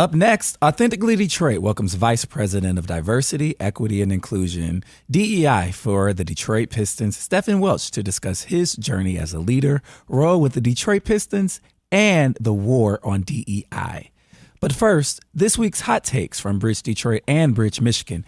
Up next, Authentically Detroit welcomes Vice President of Diversity, Equity, and Inclusion, DEI for the Detroit Pistons, Stefen Welch, to discuss his journey as a leader, role with the Detroit Pistons, and the war on DEI. But first, this week's hot takes from Bridge Detroit and Bridge, Michigan.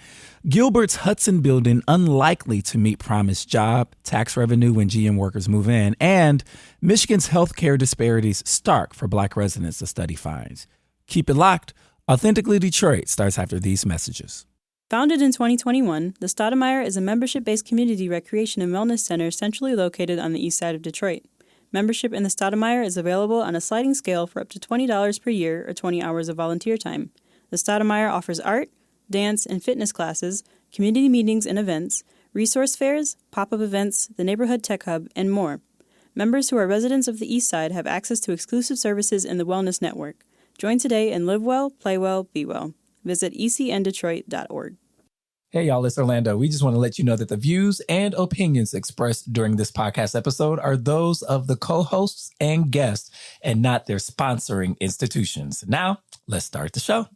Gilbert's Hudson building unlikely to meet promised job, tax revenue when GM workers move in, and Michigan's healthcare disparities stark for Black residents, the study finds. Keep it locked. Authentically Detroit starts after these messages. Founded in 2021, the Stoudemire is a membership-based community recreation and wellness center centrally located on the east side of Detroit. Membership in the Stoudemire is available on a sliding scale for up to $20 per year or 20 hours of volunteer time. The Stoudemire offers art, dance, and fitness classes, community meetings and events, resource fairs, pop-up events, the neighborhood tech hub, and more. Members who are residents of the east side have access to exclusive services in the Wellness Network. Join today and live well, play well, be well. Visit ecndetroit.org. Hey, y'all, it's Orlando. We just want to let you know that the views and opinions expressed during this podcast episode are those of the co-hosts and guests and not their sponsoring institutions. Now, let's start the show.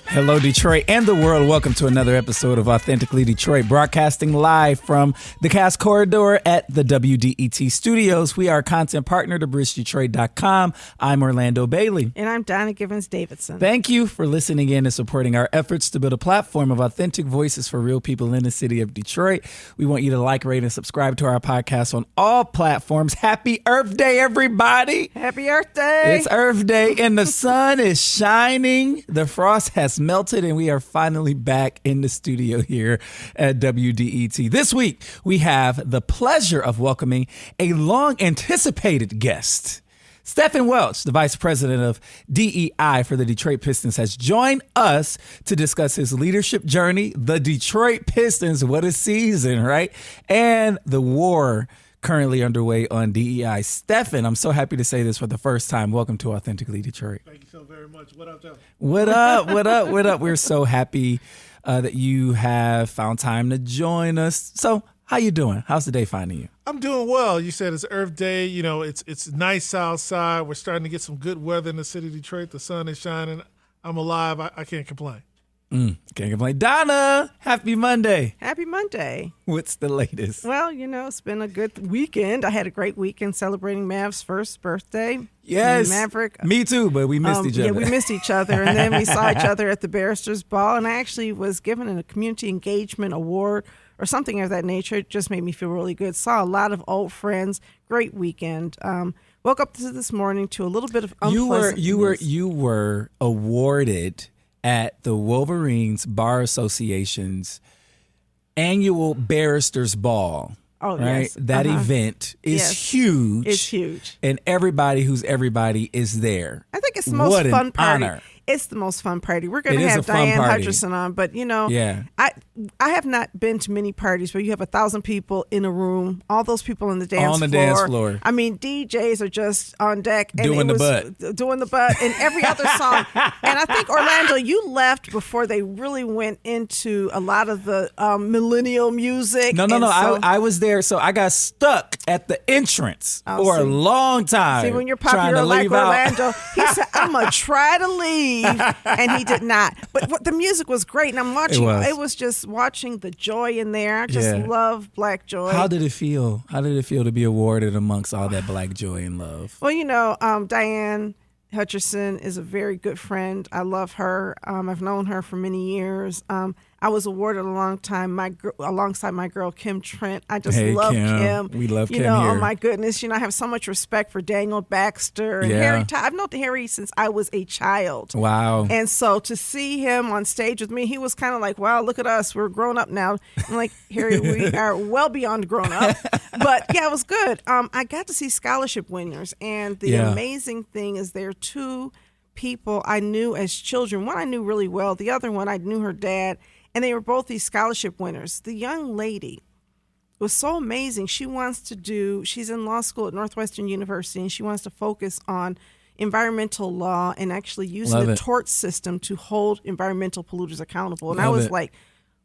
Hello, Detroit and the world. Welcome to another episode of Authentically Detroit, broadcasting live from the Cast Corridor at the WDET studios. We are a content partner to BridgeDetroit.com. I'm Orlando Bailey. And I'm Donna Givens-Davidson. Thank you for listening in and supporting our efforts to build a platform of authentic voices for real people in the city of Detroit. We want you to like, rate, and subscribe to our podcast on all platforms. Happy Earth Day, everybody. Happy Earth Day. It's Earth Day and the sun is shining. The frost has melted and we are finally back in the studio here at WDET. This week, we have the pleasure of welcoming a long-anticipated guest. Stefen Welch, the Vice President of DEI for the Detroit Pistons, has joined us to discuss his leadership journey, the Detroit Pistons, what a season, right? And the war currently underway on DEI. Stefen, I'm so happy to say this for the first time. Welcome to Authentically Detroit. Thank you so very much. What up, Jeff? What up? What up? What up? We're so happy that you have found time to join us. So how you doing? How's the day finding you? I'm doing well. You said it's Earth Day. You know, it's nice outside. We're starting to get some good weather in the city of Detroit. The sun is shining. I'm alive. I can't complain. Can't complain. Donna, happy Monday. Happy Monday. What's the latest? Well, you know, it's been a good weekend. I had a great weekend celebrating Mav's first birthday. Yes. Maverick. Me too, but we missed each other. Yeah, we missed each other. And then we saw each other at the Barristers Ball. And I actually was given a community engagement award or something of that nature. It just made me feel really good. Saw a lot of old friends. Great weekend. Woke up this morning to a little bit of unpleasant news. You were awarded at the Wolverines Bar Association's annual Barristers Ball. Oh, right? yes. That event is huge. It's huge. And everybody who's everybody is there. I think it's the most fun party. Honor. It's the most fun party. We're going to have Diane Hutcherson on, but you know, I have not been to many parties where you have 1,000 people in a room, all those people on the dance floor. I mean, DJs are just on deck and doing the butt and every other song. And I think Orlando, you left before they really went into a lot of the millennial music. No. I was there, so I got stuck at the entrance for a long time. See, when you're popular like Orlando, he said, "I'm gonna try to leave." And he did not. But the music was great. And I'm watching. It was just watching the joy in there. I just love Black joy. How did it feel? How did it feel to be awarded amongst all that Black joy and love? Well, you know, Diane Hutcherson is a very good friend. I love her. I've known her for many years. I was awarded a long time alongside my girl Kim Trent. I just love Kim. We love Kim here. here. Oh my goodness! You know, I have so much respect for Daniel Baxter and Harry. I've known Harry since I was a child. Wow! And so to see him on stage with me, he was kind of like, "Wow, look at us! We're grown up now." I'm like, Harry, we are well beyond grown up. But yeah, it was good. I got to see scholarship winners, and the amazing thing is there are two people I knew as children. One I knew really well. The other one I knew her dad. And they were both these scholarship winners. The young lady was so amazing. She's in law school at Northwestern University, and she wants to focus on environmental law and actually using the tort system to hold environmental polluters accountable. And I was like,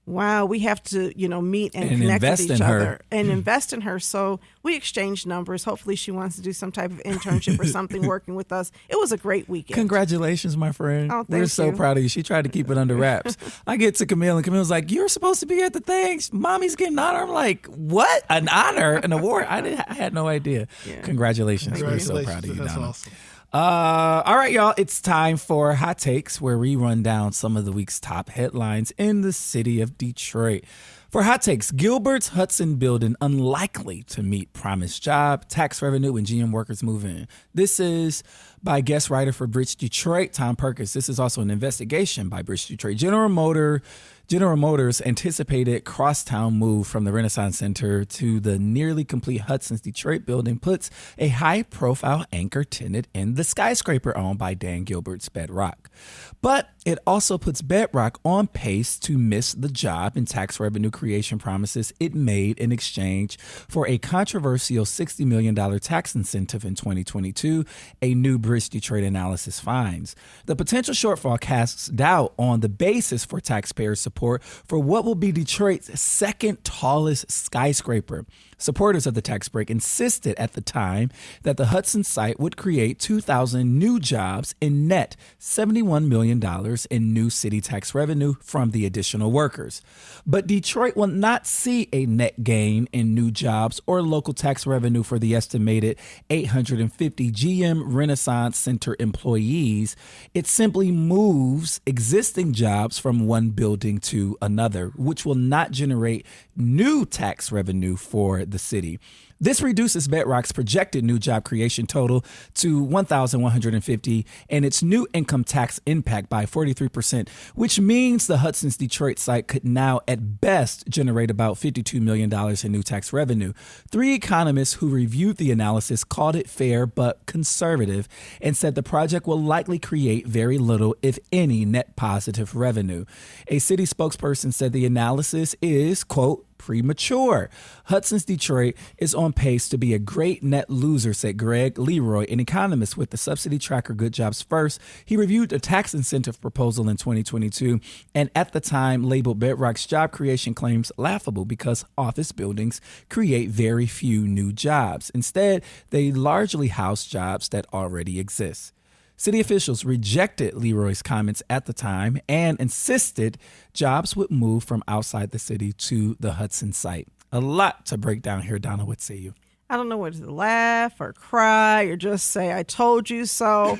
wow, we have to, meet and connect with each other and invest in her. So we exchanged numbers. Hopefully she wants to do some type of internship or something working with us. It was a great weekend. Congratulations, my friend. Oh, We're so proud of you. She tried to keep it under wraps. I get to Camille, and Camille's like, you're supposed to be at the thing. Mommy's getting an honor. I'm like, what? An honor? An award? I had no idea. Yeah. Congratulations. We're so proud of you, That's Donna. awesome. All right, y'all. It's time for Hot Takes, where we run down some of the week's top headlines in the city of Detroit. For Hot Takes, Gilbert's Hudson building unlikely to meet promised job, tax revenue, and GM workers move in. This is by guest writer for Bridge Detroit, Tom Perkins. This is also an investigation by Bridge Detroit. General Motors' anticipated crosstown move from the Renaissance Center to the nearly complete Hudson's Detroit building puts a high-profile anchor tenant in the skyscraper owned by Dan Gilbert's Bedrock. But it also puts Bedrock on pace to miss the job and tax revenue creation promises it made in exchange for a controversial $60 million tax incentive in 2022, a new Bridge Detroit analysis finds. The potential shortfall casts doubt on the basis for taxpayer support for what will be Detroit's second tallest skyscraper. Supporters of the tax break insisted at the time that the Hudson site would create 2,000 new jobs and net $71 million in new city tax revenue from the additional workers. But Detroit will not see a net gain in new jobs or local tax revenue for the estimated 850 GM Renaissance Center employees. It simply moves existing jobs from one building to another, which will not generate new tax revenue for the city. This reduces Bedrock's projected new job creation total to 1,150 and its new income tax impact by 43%, which means the Hudson's Detroit site could now at best generate about $52 million in new tax revenue. 3 economists who reviewed the analysis called it fair but conservative and said the project will likely create very little, if any, net positive revenue. A city spokesperson said the analysis is, quote, premature. Hudson's Detroit is on pace to be a great net loser, said Greg Leroy, an economist with the subsidy tracker Good Jobs First. He reviewed a tax incentive proposal in 2022 and at the time labeled Bedrock's job creation claims laughable because office buildings create very few new jobs. Instead, they largely house jobs that already exist. City officials rejected Leroy's comments at the time and insisted jobs would move from outside the city to the Hudson site. A lot to break down here, Donna. What say you? I don't know whether to laugh or cry or just say, I told you so.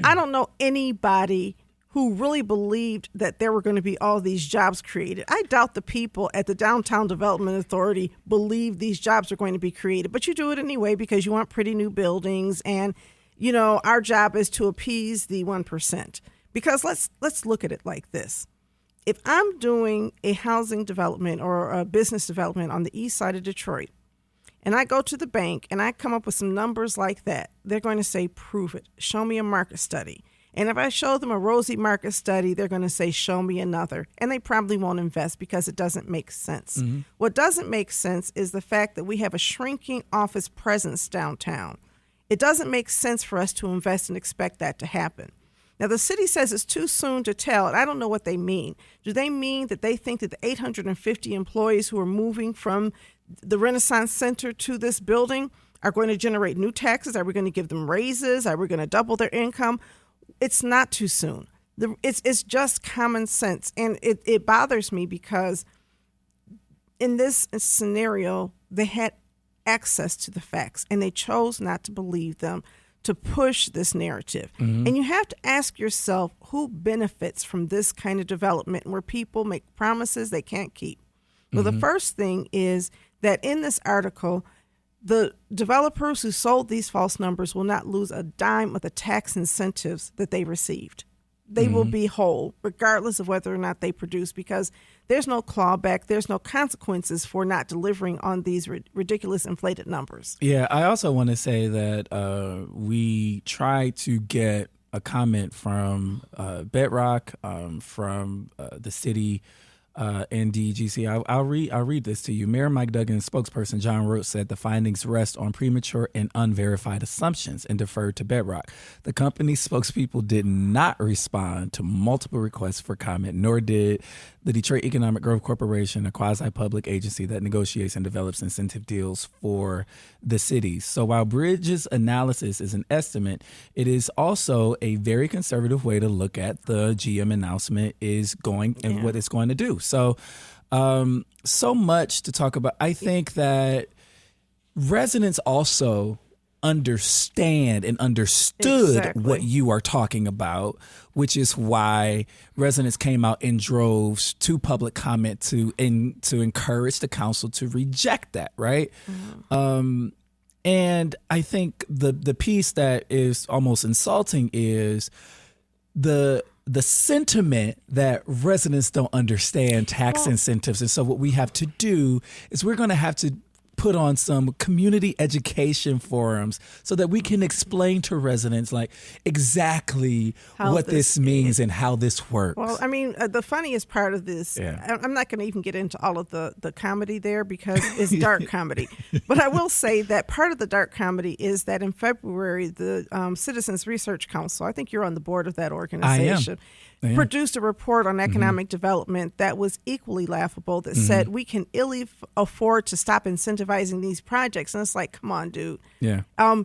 I don't know anybody who really believed that there were going to be all these jobs created. I doubt the people at the Downtown Development Authority believe these jobs are going to be created, but you do it anyway because you want pretty new buildings and our job is to appease the 1%. Because let's look at it like this. If I'm doing a housing development or a business development on the east side of Detroit, and I go to the bank and I come up with some numbers like that, they're going to say, prove it. Show me a market study. And if I show them a rosy market study, they're going to say, show me another. And they probably won't invest because it doesn't make sense. Mm-hmm. What doesn't make sense is the fact that we have a shrinking office presence downtown. It doesn't make sense for us to invest and expect that to happen. Now, the city says it's too soon to tell, and I don't know what they mean. Do they mean that they think that the 850 employees who are moving from the Renaissance Center to this building are going to generate new taxes? Are we going to give them raises? Are we going to double their income? It's not too soon. It's just common sense, and it bothers me because in this scenario, they had access to the facts, and they chose not to believe them to push this narrative. Mm-hmm. And you have to ask yourself who benefits from this kind of development where people make promises they can't keep. Well, the first thing is that in this article, the developers who sold these false numbers will not lose a dime of the tax incentives that they received. They will be whole, regardless of whether or not they produce, because there's no clawback, there's no consequences for not delivering on these ridiculous inflated numbers. Yeah, I also want to say that we try to get a comment from Bedrock, from the city in DEGC. I'll read this to you. Mayor Mike Duggan's spokesperson John Roach said the findings rest on premature and unverified assumptions and deferred to bedrock. The company's spokespeople did not respond to multiple requests for comment, nor did the Detroit Economic Growth Corporation, a quasi-public agency that negotiates and develops incentive deals for the cities. So while Bridges' analysis is an estimate, it is also a very conservative way to look at the GM announcement is going and what it's going to do. So, so much to talk about. I think that residents also understand and understood what you are talking about, which is why residents came out in droves to public comment to encourage the council to reject that, right? Mm-hmm. And I think the piece that is almost insulting is the sentiment that residents don't understand tax incentives. And so what we have to do is we're going to have to put on some community education forums so that we can explain to residents like exactly what this means and how this works. Well, I mean, the funniest part of this, I'm not going to even get into all of the comedy there because it's dark comedy. But I will say that part of the dark comedy is that in February, the Citizens Research Council, I think you're on the board of that organization, produced a report on economic development that was equally laughable that said we can illy afford to stop incentivizing these projects. And it's like, come on, dude. Yeah.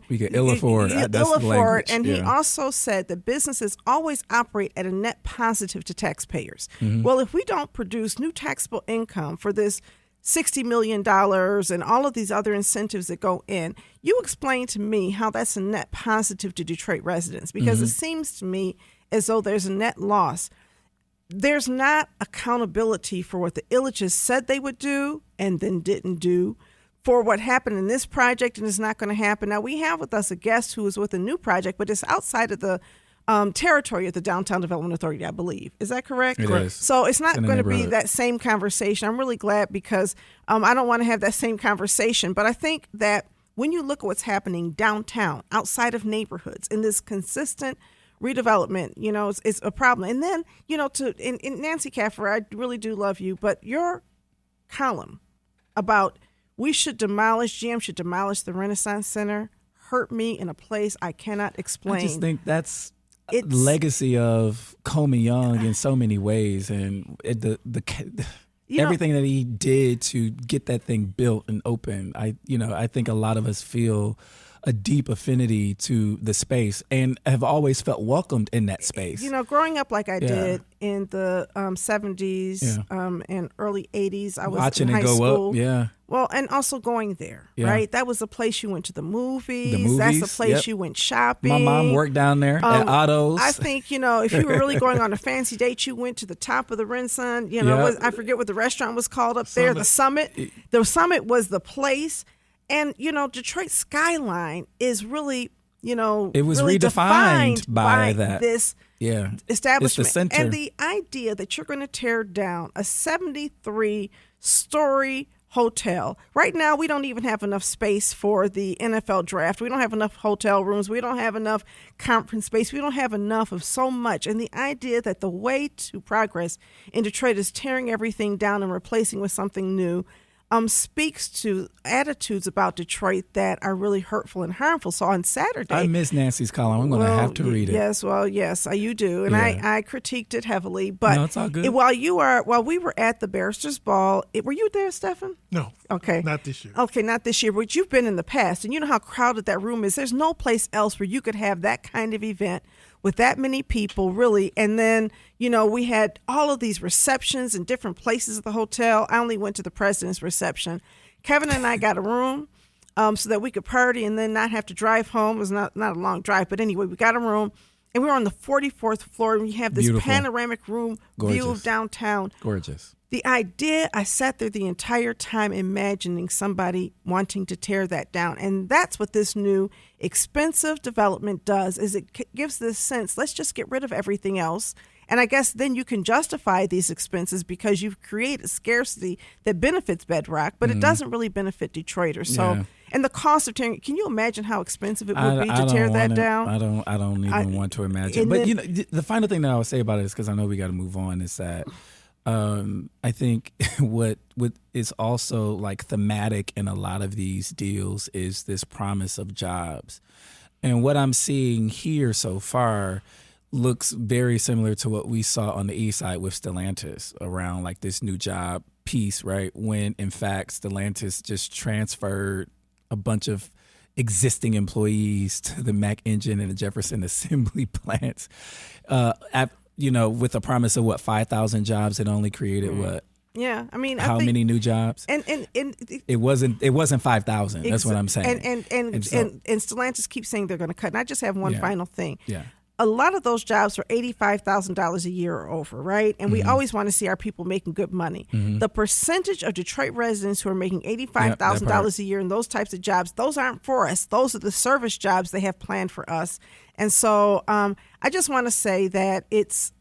We can ill afford. That's the language. And he also said that businesses always operate at a net positive to taxpayers. Well, if we don't produce new taxable income for this $60 million and all of these other incentives that go in, you explain to me how that's a net positive to Detroit residents, because it seems to me as though there's a net loss. There's not accountability for what the Illiches said they would do and then didn't do, for what happened in this project and is not going to happen. Now, we have with us a guest who is with a new project, but it's outside of the territory of the Downtown Development Authority, I believe. Is that correct? It is. So it's not going to be that same conversation. I'm really glad because I don't want to have that same conversation. But I think that when you look at what's happening downtown, outside of neighborhoods, in this consistent redevelopment, it's a problem. And then, in Nancy Caffer, I really do love you, but your column about GM should demolish the Renaissance Center hurt me in a place I cannot explain. I just think that's a legacy of Comey Young in so many ways, and everything that he did to get that thing built and open. I think a lot of us feel a deep affinity to the space and have always felt welcomed in that space. Growing up like I did in the 70s and early 80s, I was watching in high it go school. Up. Yeah. Well, and also going there, right? That was a place you went to the movies. That's a place you went shopping. My mom worked down there at Otto's. I think, if you were really going on a fancy date, you went to the top of the Renaissance. I forget what the restaurant was called up there, the Summit. The Summit was the place. And, Detroit skyline is really, it was really redefined by that. This establishment. It's the center. And the idea that you're going to tear down a 73-story hotel. Right now, we don't even have enough space for the NFL draft. We don't have enough hotel rooms. We don't have enough conference space. We don't have enough of so much. And the idea that the way to progress in Detroit is tearing everything down and replacing with something new speaks to attitudes about Detroit that are really hurtful and harmful. So on Saturday, I miss Nancy's column. I'm going to have to read it. Yes, you do, and I critiqued it heavily. But no, it's all good. While we were at the Barristers Ball, were you there, Stefen? No. Okay. Not this year. Okay, not this year, but you've been in the past, and you know how crowded that room is. There's no place else where you could have that kind of event with that many people, really. And then, we had all of these receptions in different places at the hotel. I only went to the president's reception. Kevin and I got a room so that we could party and then not have to drive home. It was not a long drive, but anyway, we got a room. And we were on the 44th floor, and we have this panoramic room view of downtown. Gorgeous. The idea, I sat there the entire time imagining somebody wanting to tear that down. And that's what this new expensive development does, is it gives this sense, let's just get rid of everything else. And I guess then you can justify these expenses because you've created scarcity that benefits Bedrock, but it doesn't really benefit Detroiters. So, and the cost of tearing, can you imagine how expensive it would be to tear that down? I don't even want to imagine. But the final thing that I would say about it is, because I know we got to move on, is that I think what is also like thematic in a lot of these deals is this promise of jobs. And what I'm seeing here so far looks very similar to what we saw on the east side with Stellantis around like this new job piece, right? When in fact Stellantis just transferred a bunch of existing employees to the Mack engine and the Jefferson assembly plants, with a promise of 5,000 jobs. It only created what? Yeah, I mean, how many new jobs? And it wasn't 5,000. That's what I'm saying. And Stellantis keeps saying they're going to cut. And I just have one final thing. Yeah. A lot of those jobs are $85,000 a year or over, right? And we always want to see our people making good money. The percentage of Detroit residents who are making $85,000 a year in those types of jobs, those aren't for us. Those are the service jobs they have planned for us. And so I just want to say that it's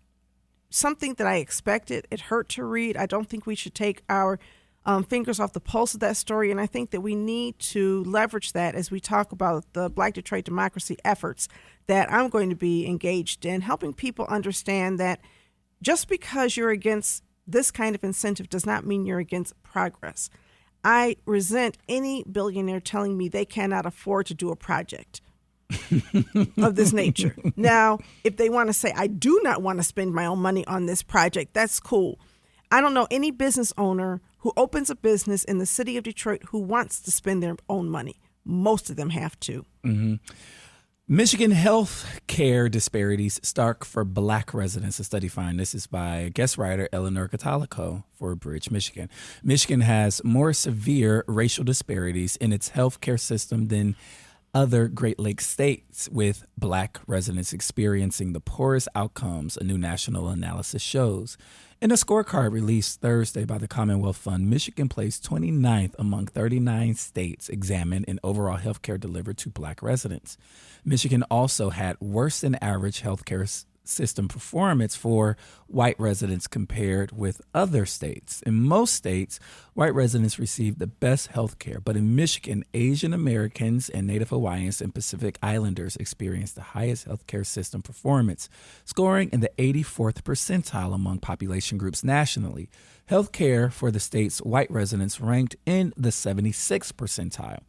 something that I expected. It hurt to read. I don't think we should take our fingers off the pulse of that story. And I think that we need to leverage that as we talk about the Black Detroit democracy efforts that I'm going to be engaged in, helping people understand that just because you're against this kind of incentive does not mean you're against progress. I resent any billionaire telling me they cannot afford to do a project of this nature. Now, if they want to say, I do not want to spend my own money on this project, that's cool. I don't know any business owner who opens a business in the city of Detroit who wants to spend their own money. Most of them have to. Mm-hmm. Michigan health care disparities stark for Black residents, a study finds. This is by guest writer Eleanor Catalico for Bridge, Michigan. Michigan has more severe racial disparities in its health care system than other Great Lakes states, with Black residents experiencing the poorest outcomes, a new national analysis shows. In a scorecard released Thursday by the Commonwealth Fund, Michigan placed 29th among 39 states examined in overall health care delivered to Black residents. Michigan also had worse than average healthcare system performance for white residents compared with other states. In most states, white residents received the best health care, but in Michigan, Asian Americans and Native Hawaiians and Pacific Islanders experienced the highest healthcare system performance, scoring in the 84th percentile among population groups nationally. Healthcare for the state's white residents ranked in the 76th percentile.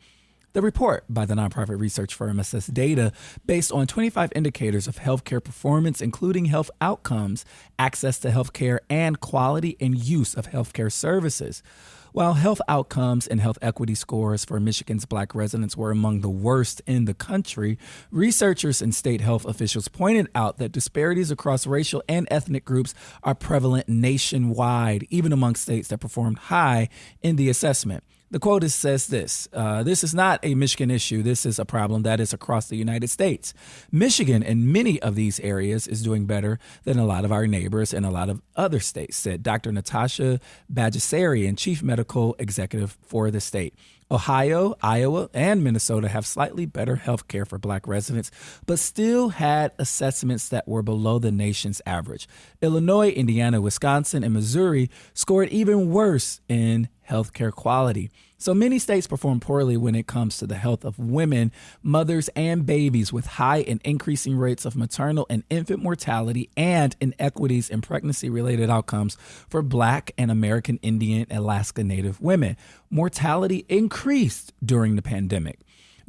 The report by the nonprofit research firm assessed data based on 25 indicators of healthcare performance, including health outcomes, access to healthcare, and quality and use of healthcare services. While health outcomes and health equity scores for Michigan's Black residents were among the worst in the country, researchers and state health officials pointed out that disparities across racial and ethnic groups are prevalent nationwide, even among states that performed high in the assessment. The quote says this is not a Michigan issue. This is a problem that is across the United States. Michigan, in many of these areas, is doing better than a lot of our neighbors and a lot of other states, said Dr. Natasha Bajasarian, chief medical executive for the state. Ohio, Iowa, and Minnesota have slightly better health care for Black residents, but still had assessments that were below the nation's average. Illinois, Indiana, Wisconsin, and Missouri scored even worse in healthcare quality. So many states perform poorly when it comes to the health of women, mothers, and babies, with high and increasing rates of maternal and infant mortality and inequities in pregnancy-related outcomes for Black and American Indian and Alaska Native women. Mortality increased during the pandemic.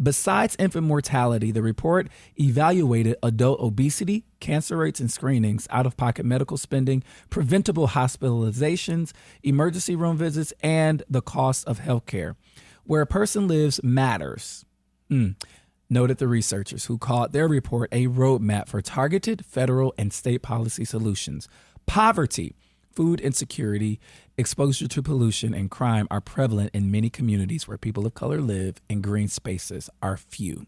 Besides infant mortality, the report evaluated adult obesity, cancer rates and screenings, out-of-pocket medical spending, preventable hospitalizations, emergency room visits, and the cost of health care. Where a person lives matters, noted the researchers, who called their report a roadmap for targeted federal and state policy solutions. Poverty, food insecurity, exposure to pollution, and crime are prevalent in many communities where people of color live and green spaces are few.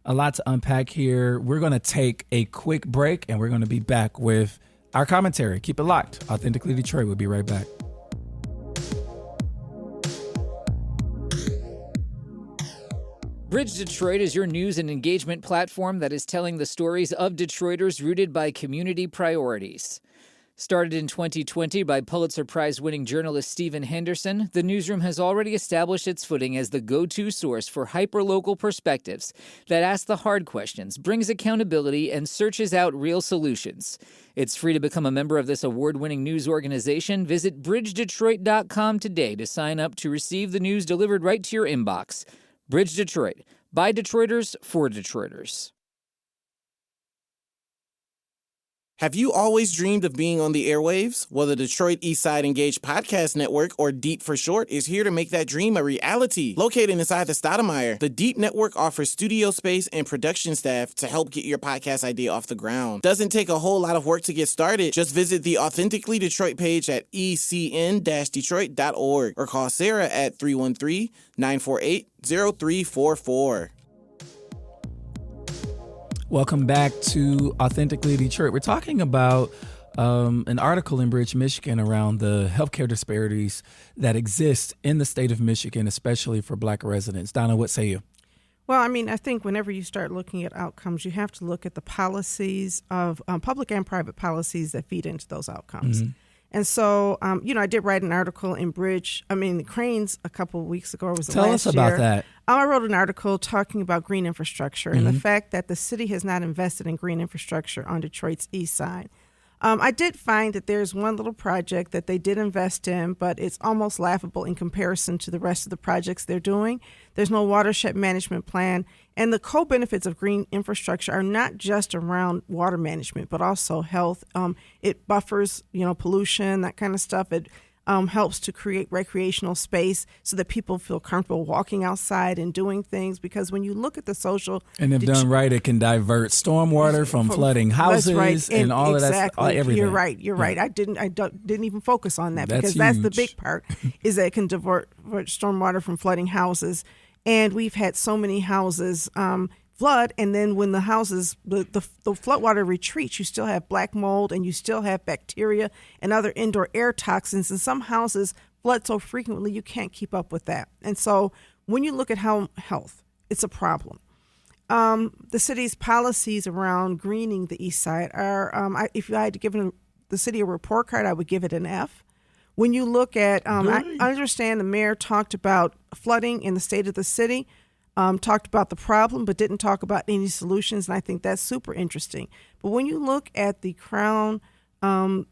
A lot to unpack here. We're going to take a quick break and we're going to be back with our commentary. Keep it locked. Authentically Detroit. We'll be right back. Bridge Detroit is your news and engagement platform that is telling the stories of Detroiters rooted by community priorities. Started in 2020 by Pulitzer Prize-winning journalist Stephen Henderson, the newsroom has already established its footing as the go-to source for hyper-local perspectives that ask the hard questions, brings accountability, and searches out real solutions. It's free to become a member of this award-winning news organization. Visit bridgedetroit.com today to sign up to receive the news delivered right to your inbox. Bridge Detroit. By Detroiters, for Detroiters. Have you always dreamed of being on the airwaves? Well, the Detroit Eastside Engaged Podcast Network, or DEEP for short, is here to make that dream a reality. Located inside the Stoudemire, the DEEP Network offers studio space and production staff to help get your podcast idea off the ground. Doesn't take a whole lot of work to get started. Just visit the Authentically Detroit page at ecn-detroit.org or call Sarah at 313-948-0344. Welcome back to Authentically Detroit. We're talking about an article in Bridge, Michigan around the healthcare disparities that exist in the state of Michigan, especially for Black residents. Donna, what say you? Well, I mean, I think whenever you start looking at outcomes, you have to look at the policies of public and private policies that feed into those outcomes. Mm-hmm. And so, I did write an article in Cranes a couple of weeks ago. Tell us about that. I wrote an article talking about green infrastructure and the fact that the city has not invested in green infrastructure on Detroit's east side. I did find that there's one little project that they did invest in, but it's almost laughable in comparison to the rest of the projects they're doing. There's no watershed management plan. And the co-benefits of green infrastructure are not just around water management, but also health. It buffers, pollution, that kind of stuff. It helps to create recreational space so that people feel comfortable walking outside and doing things. Because when you look at the social... And if done right, it can divert stormwater from flooding houses and all exactly. of that. Everything. You're right. I didn't even focus on that because huge. That's the big part, is that it can divert stormwater from flooding houses. And we've had so many houses flood, and then when the houses, the floodwater retreats, you still have black mold and you still have bacteria and other indoor air toxins. And some houses flood so frequently you can't keep up with that. And so when you look at health, it's a problem. The city's policies around greening the east side are, if I had to give the city a report card, I would give it an F. When you look at, I understand the mayor talked about flooding in the state of the city, talked about the problem, but didn't talk about any solutions, and I think that's super interesting. But when you look at the Crown, the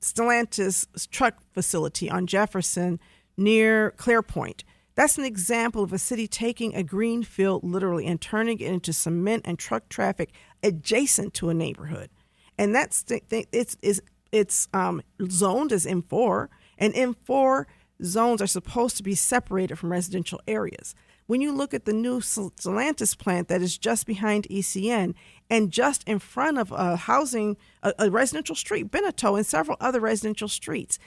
Stellantis truck facility on Jefferson near Clarepoint, that's an example of a city taking a green field literally and turning it into cement and truck traffic adjacent to a neighborhood. And it's zoned as M4, and M4 zones are supposed to be separated from residential areas. When you look at the new Stellantis plant that is just behind ECN and just in front of a residential street, Beneteau, and several other residential streets,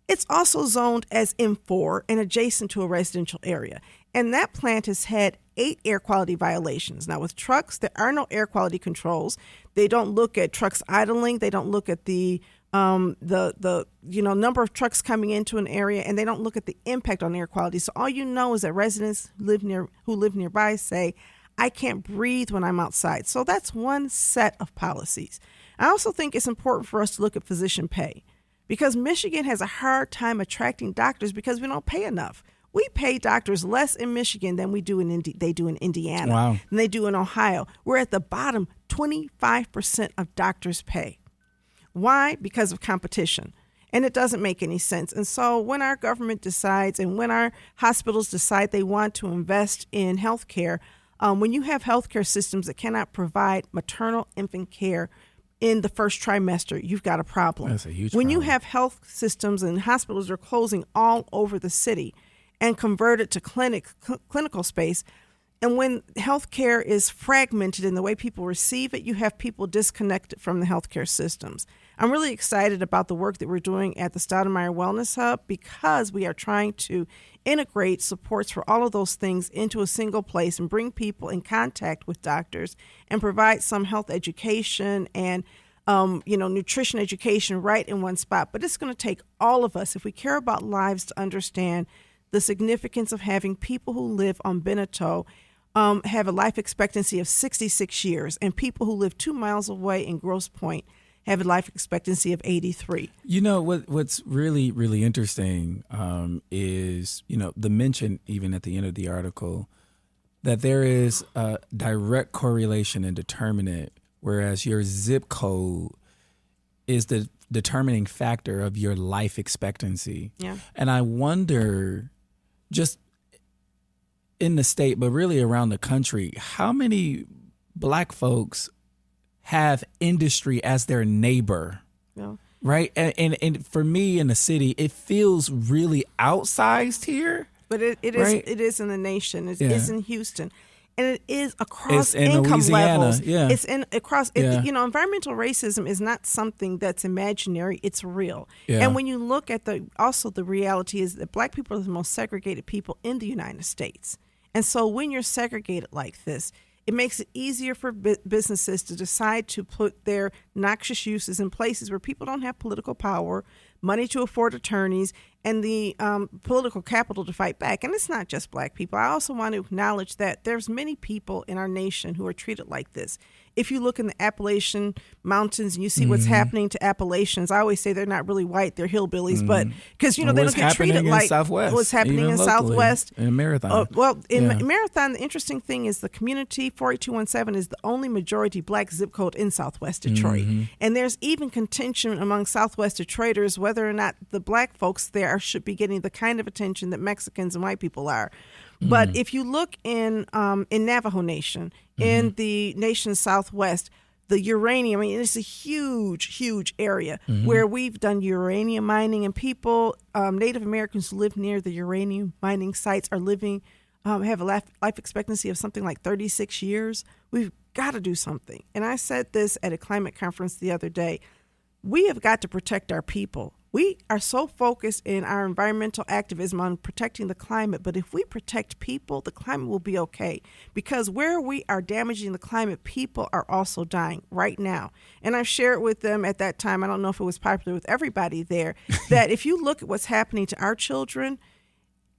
it's also zoned as M4 and adjacent to a residential area. And that plant has had 8 air quality violations. Now, with trucks, there are no air quality controls. They don't look at trucks idling. They don't look at the number of trucks coming into an area, and they don't look at the impact on air quality. So all you know is that residents who live nearby say, I can't breathe when I'm outside. So that's one set of policies. I also think it's important for us to look at physician pay, because Michigan has a hard time attracting doctors because we don't pay enough. We pay doctors less in Michigan than they do in Indiana, wow, than they do in Ohio. We're at the bottom, 25% of doctors' pay. Why? Because of competition. And it doesn't make any sense. And so when our government decides and when our hospitals decide they want to invest in health care, when you have health care systems that cannot provide maternal infant care in the first trimester, you've got a problem. That's a huge When problem. you have health systems and hospitals are closing all over the city and converted to clinical space, and when healthcare is fragmented in the way people receive it, you have people disconnected from the healthcare systems. I'm really excited about the work that we're doing at the Stoudemire Wellness Hub because we are trying to integrate supports for all of those things into a single place and bring people in contact with doctors and provide some health education and nutrition education right in one spot. But it's going to take all of us, if we care about lives, to understand the significance of having people who live on Beneteau have a life expectancy of 66 years, and people who live 2 miles away in Grosse Pointe have a life expectancy of 83. You know, what's really, really interesting is, the mention even at the end of the article that there is a direct correlation and determinant, whereas your zip code is the determining factor of your life expectancy. Yeah. And I wonder, just in the state, but really around the country, how many Black folks have industry as their neighbor? Yeah. Right? And for me in the city, it feels really outsized here. But it is in the nation. It is in Houston. And it is across It's in income Louisiana, levels. yeah. It's across. Yeah. Environmental racism is not something that's imaginary. It's real. Yeah. And when you look at the reality is that Black people are the most segregated people in the United States. And so when you're segregated like this, it makes it easier for businesses to decide to put their noxious uses in places where people don't have political power, money to afford attorneys, and the political capital to fight back. And it's not just Black people. I also want to acknowledge that there's many people in our nation who are treated like this. If you look in the Appalachian Mountains and you see what's happening to Appalachians, I always say they're not really white, they're hillbillies, but because, they don't get treated like what's happening in Southwest. In Marathon. Marathon, the interesting thing is the community 48217 is the only majority Black zip code in Southwest Detroit. And there's even contention among Southwest Detroiters whether or not the Black folks there should be getting the kind of attention that Mexicans and white people are. But if you look in Navajo Nation, in the nation's Southwest, the uranium, it's a huge, huge area where we've done uranium mining, and people, Native Americans who live near the uranium mining sites are living, have a life expectancy of something like 36 years. We've got to do something. And I said this at a climate conference the other day. We have got to protect our people. We are so focused in our environmental activism on protecting the climate, but if we protect people, the climate will be okay. Because where we are damaging the climate, people are also dying right now. And I've shared with them at that time, I don't know if it was popular with everybody there, that if you look at what's happening to our children,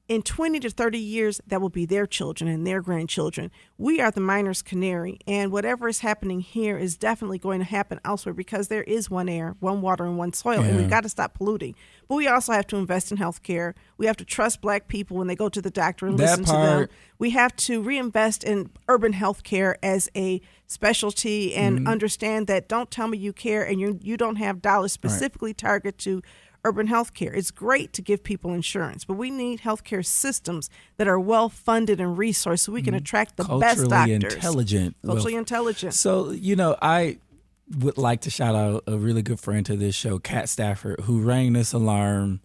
in 20 to 30 years, that will be their children and their grandchildren. We are the miner's canary, and whatever is happening here is definitely going to happen elsewhere because there is one air, one water, and one soil, and we've got to stop polluting. But we also have to invest in health care. We have to trust Black people when they go to the doctor and listen to them. We have to reinvest in urban health care as a specialty and understand that don't tell me you care and you don't have dollars specifically targeted to urban health care. It's great to give people insurance, but we need healthcare systems that are well funded and resourced so we can attract the best doctors. Culturally intelligent. So, I would like to shout out a really good friend to this show, Kat Stafford, who rang this alarm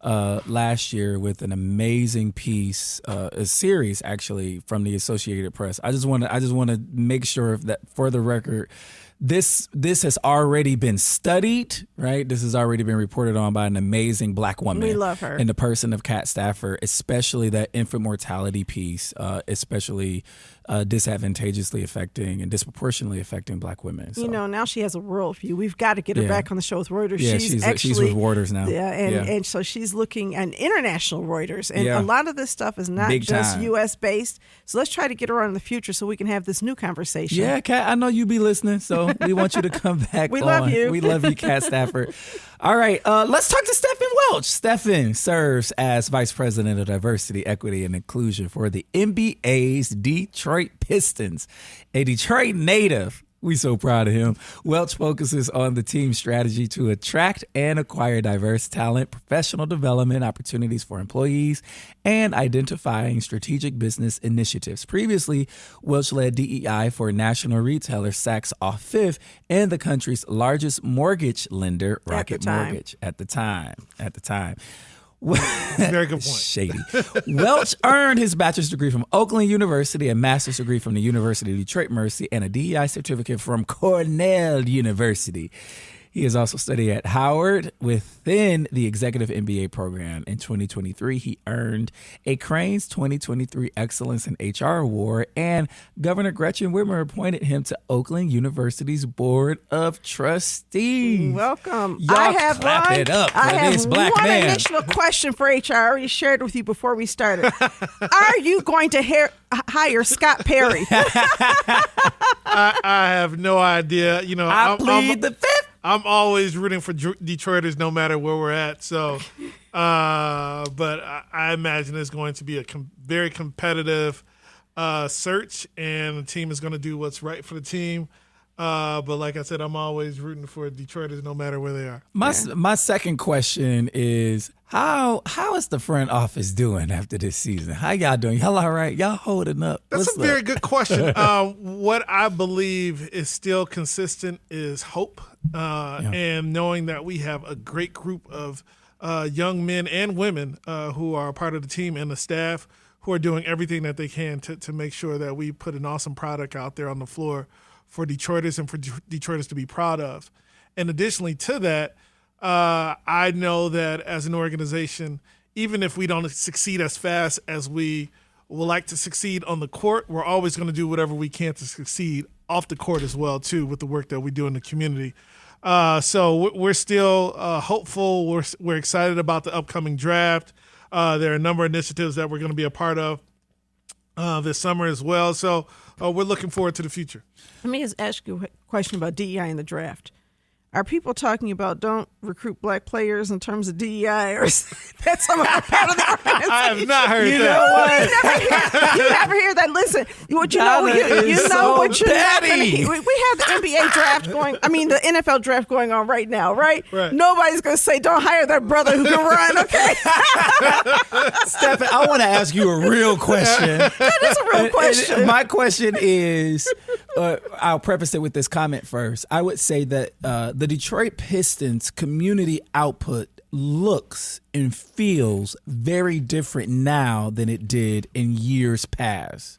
last year with an amazing piece, a series actually from the Associated Press. I just want to make sure that for the record, this has already been studied, right? This has already been reported on by an amazing Black woman. We love her. In the person of Kat Stafford, especially that infant mortality piece, especially disadvantageously affecting and disproportionately affecting Black women. So. Now she has a worldview. We've got to get her back on the show with Reuters. Yeah, she's with Reuters now. And so she's looking at international Reuters. And a lot of this stuff is not just U.S. based. So let's try to get her on in the future so we can have this new conversation. Yeah, Kat, I know you be listening, so we want you to come back. We love you. We love you, Kat Stafford. All right, let's talk to Stefen Welch. Stefen serves as Vice President of Diversity, Equity, and Inclusion for the NBA's Detroit Pistons, a Detroit native. We're so proud of him. Welch focuses on the team's strategy to attract and acquire diverse talent, professional development opportunities for employees, and identifying strategic business initiatives. Previously, Welch led DEI for national retailer Saks Off Fifth and the country's largest mortgage lender, Rocket Mortgage, at the time. Very good point. Shady. Welch earned his bachelor's degree from Oakland University, a master's degree from the University of Detroit Mercy, and a DEI certificate from Cornell University. He has also studied at Howard within the Executive MBA program. In 2023, he earned a Crain's 2023 Excellence in HR Award, and Governor Gretchen Whitmer appointed him to Oakland University's Board of Trustees. Welcome. Y'all clap it up for this Black man. I have one initial question for HR. I already shared it with you before we started. Are you going to hire Scott Perry? I have no idea. I plead the fifth. I'm always rooting for Detroiters no matter where we're at. So, but I imagine it's going to be a very competitive search, and the team is going to do what's right for the team. But like I said, I'm always rooting for Detroiters no matter where they are. My second question is, how is the front office doing after this season? How y'all doing? Y'all all right? Y'all holding up? That's a very good question. What I believe is still consistent is hope, and knowing that we have a great group of young men and women who are a part of the team and the staff who are doing everything that they can to make sure that we put an awesome product out there on the floor for Detroiters and for Detroiters to be proud of. And additionally to that, I know that as an organization, even if we don't succeed as fast as we would like to succeed on the court, we're always going to do whatever we can to succeed off the court as well, too, with the work that we do in the community. So we're still hopeful. We're excited about the upcoming draft. There are a number of initiatives that we're going to be a part of this summer as well. So we're looking forward to the future. Let me just ask you a question about DEI in the draft. Are people talking about don't recruit black players in terms of DEI, or is that some other part of the organization? I have not heard you that. Know what? You never hear that. Listen, you know what you're not gonna hear. We have the NBA draft going. I mean, the NFL draft going on right now, right? Nobody's gonna say don't hire that brother who can run. Okay. Stefen, I want to ask you a real question. That is a real question. And my question is, I'll preface it with this comment first. I would say that the Detroit Pistons community output looks and feels very different now than it did in years past.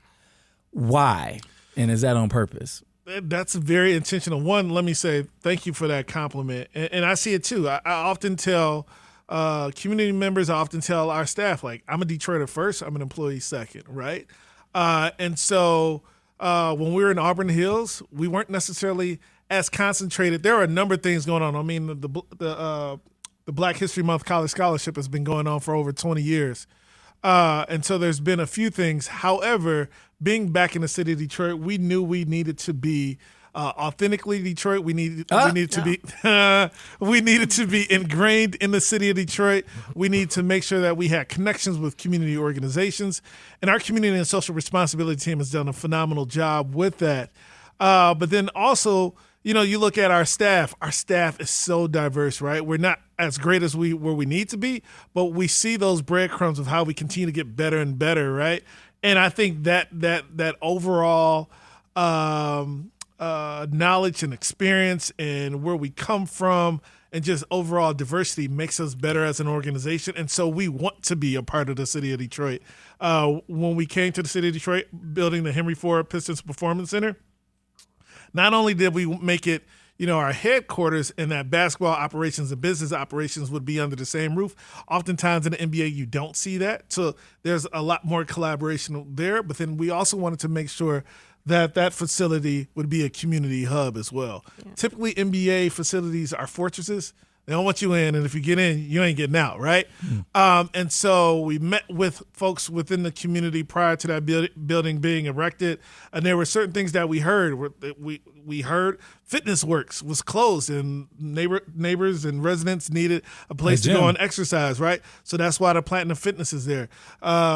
Why? And is that on purpose? That's very intentional. One, let me say thank you for that compliment. And I see it too. I often tell community members, I often tell our staff, like, I'm a Detroiter first, I'm an employee second, right? And so when we were in Auburn Hills, we weren't necessarily as concentrated. There are a number of things going on. I mean, the Black History Month College Scholarship has been going on for over 20 years. And so there's been a few things. However, being back in the city of Detroit, we knew we needed to be authentically Detroit. We needed to be ingrained in the city of Detroit. We need to make sure that we had connections with community organizations, and our community and social responsibility team has done a phenomenal job with that. But then also, you know, you look at our staff. Our staff is so diverse, right? We're not as great as where we need to be, but we see those breadcrumbs of how we continue to get better and better, right? And I think that overall knowledge and experience and where we come from and just overall diversity makes us better as an organization. And so we want to be a part of the city of Detroit. When we came to the city of Detroit, building the Henry Ford Pistons Performance Center, not only did we make it, you know, our headquarters and that basketball operations and business operations would be under the same roof. Oftentimes in the NBA, you don't see that. So there's a lot more collaboration there. But then we also wanted to make sure that facility would be a community hub as well. Yeah. Typically, NBA facilities are fortresses. They don't want you in, and if you get in, you ain't getting out, right? And so we met with folks within the community prior to that building being erected, and there were certain things that we heard. We heard Fitness Works was closed, and neighbors and residents needed a place to go and exercise, right? So that's why the Platinum Fitness is there.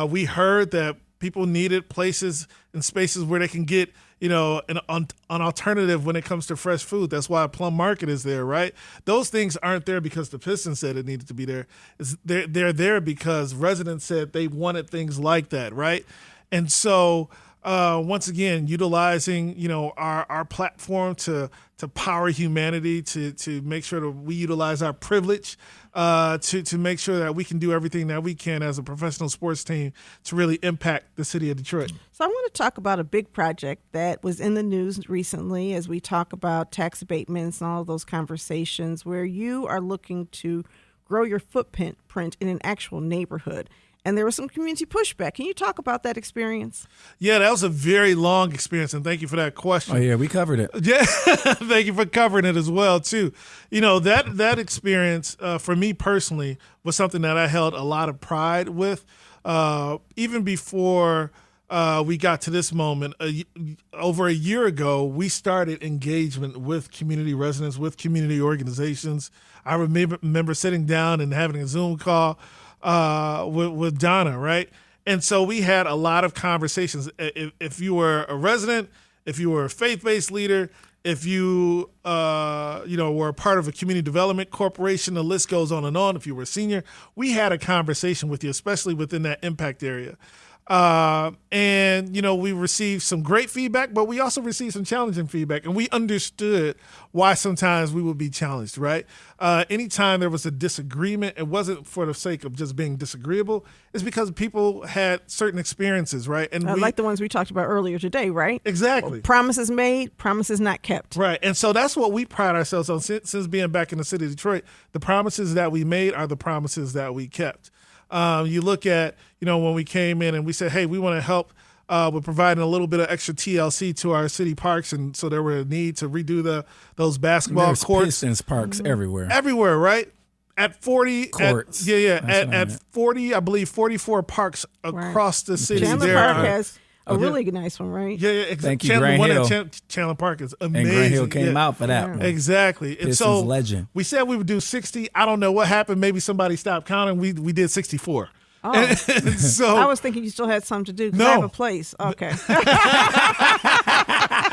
We heard that people needed places and spaces where they can get, you know, an alternative when it comes to fresh food. That's why Plum Market is there, right? Those things aren't there because the Pistons said it needed to be there. They're there because residents said they wanted things like that, right? And so once again, utilizing, you know, our platform to power humanity, to make sure that we utilize our privilege, to make sure that we can do everything that we can as a professional sports team to really impact the city of Detroit. So I want to talk about a big project that was in the news recently as we talk about tax abatements and all of those conversations, where you are looking to grow your footprint in an actual neighborhood. And there was some community pushback. Can you talk about that experience? Yeah, that was a very long experience, and thank you for that question. Oh, yeah, we covered it. Yeah, thank you for covering it as well, too. You know, that experience, for me personally, was something that I held a lot of pride with. Even before we got to this moment. Over a year ago, we started engagement with community residents, with community organizations. I remember sitting down and having a Zoom call with Donna, right? And so we had a lot of conversations. If you were a resident, if you were a faith-based leader, if you were a part of a community development corporation, the list goes on and on. If you were a senior, we had a conversation with you, especially within that impact area. And we received some great feedback, but we also received some challenging feedback, and we understood why sometimes we would be challenged, right? Anytime there was a disagreement, it wasn't for the sake of just being disagreeable. It's because people had certain experiences, right? And like the ones we talked about earlier today, right? Exactly. Promises made, promises not kept. Right. And so that's what we pride ourselves on since being back in the city of Detroit. The promises that we made are the promises that we kept. You look at, when we came in and we said, hey, we want to help with providing a little bit of extra TLC to our city parks. And so there were a need to redo those basketball courts. Pistons parks everywhere. Everywhere, right? At 40 courts. At 40, I believe 44 parks across the city. Chandler Park has a really nice one, right? Yeah, exactly. Thank you, Grand Hill. Chandler Park is amazing. And Grand Hill came out for that one. Exactly. And Pistons so legend. we said we would do 60. I don't know what happened. Maybe somebody stopped counting. We did 64. Oh. And so I was thinking you still had something to do because No. I have a place. Okay.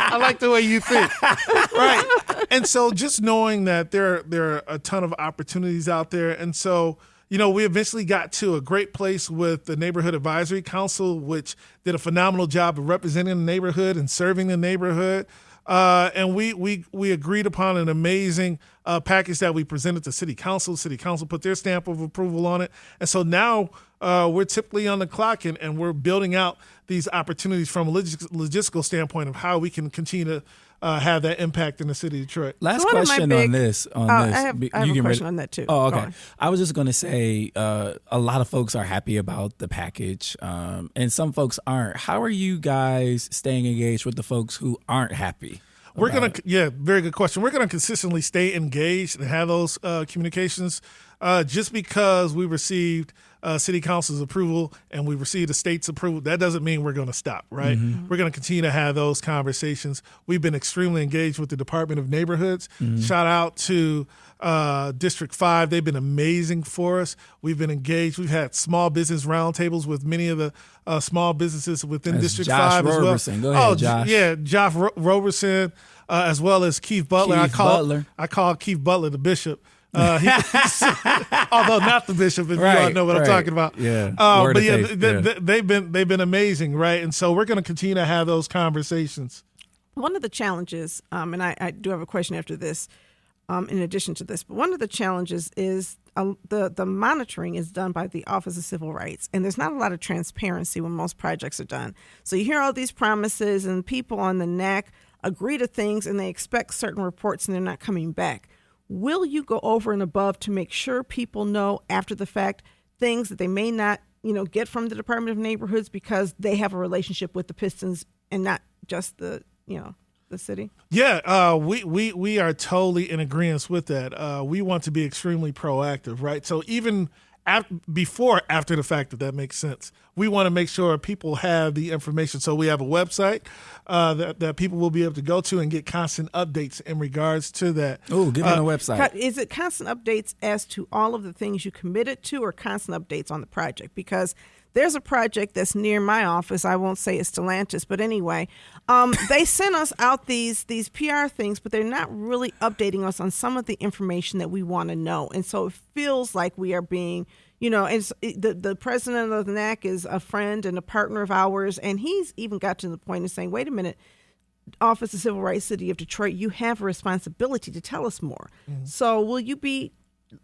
I like the way you think. Right. And so just knowing that there are a ton of opportunities out there. And so, we eventually got to a great place with the Neighborhood Advisory Council, which did a phenomenal job of representing the neighborhood and serving the neighborhood. And we agreed upon an amazing package that we presented to City Council. City Council put their stamp of approval on it. And so now we're typically on the clock and we're building out these opportunities from a logistical standpoint of how we can continue to have that impact in the city of Detroit. Last question on this. I have a question on that too. Oh, okay. I was just going to say a lot of folks are happy about the package, and some folks aren't. How are you guys staying engaged with the folks who aren't happy? Very good question. We're going to consistently stay engaged and have those communications. Just because we received City Council's approval and we received the state's approval, that doesn't mean we're going to stop, right? Mm-hmm. We're going to continue to have those conversations. We've been extremely engaged with the Department of Neighborhoods. Mm-hmm. Shout out to District 5. They've been amazing for us. We've been engaged. We've had small business roundtables with many of the small businesses within District Josh 5 Roberson. as well. Go ahead, Josh. Yeah, Josh Roberson, as well as Keith Butler. I call Keith Butler the bishop. Although not the bishop, if you all know what I'm talking about. Yeah. But they've been amazing, right? And so we're going to continue to have those conversations. One of the challenges, and I do have a question after this, in addition to this, but one of the challenges is the monitoring is done by the Office of Civil Rights, and there's not a lot of transparency when most projects are done. So you hear all these promises, and people on the NAC agree to things, and they expect certain reports, and they're not coming back. Will you go over and above to make sure people know after the fact things that they may not, get from the Department of Neighborhoods because they have a relationship with the Pistons and not just the city? Yeah, we are totally in agreement with that. We want to be extremely proactive, right? So even after the fact, if that makes sense, we want to make sure people have the information. So we have a website that people will be able to go to and get constant updates in regards to that. Oh, give me the website. Is it constant updates as to all of the things you committed to, or constant updates on the project? Because there's a project that's near my office. I won't say it's Stellantis, but anyway, they sent us out these PR things, but they're not really updating us on some of the information that we want to know. And so it feels like we are being, the president of the NAC is a friend and a partner of ours, and he's even got to the point of saying, wait a minute, Office of Civil Rights, City of Detroit, you have a responsibility to tell us more. Mm-hmm. So will you be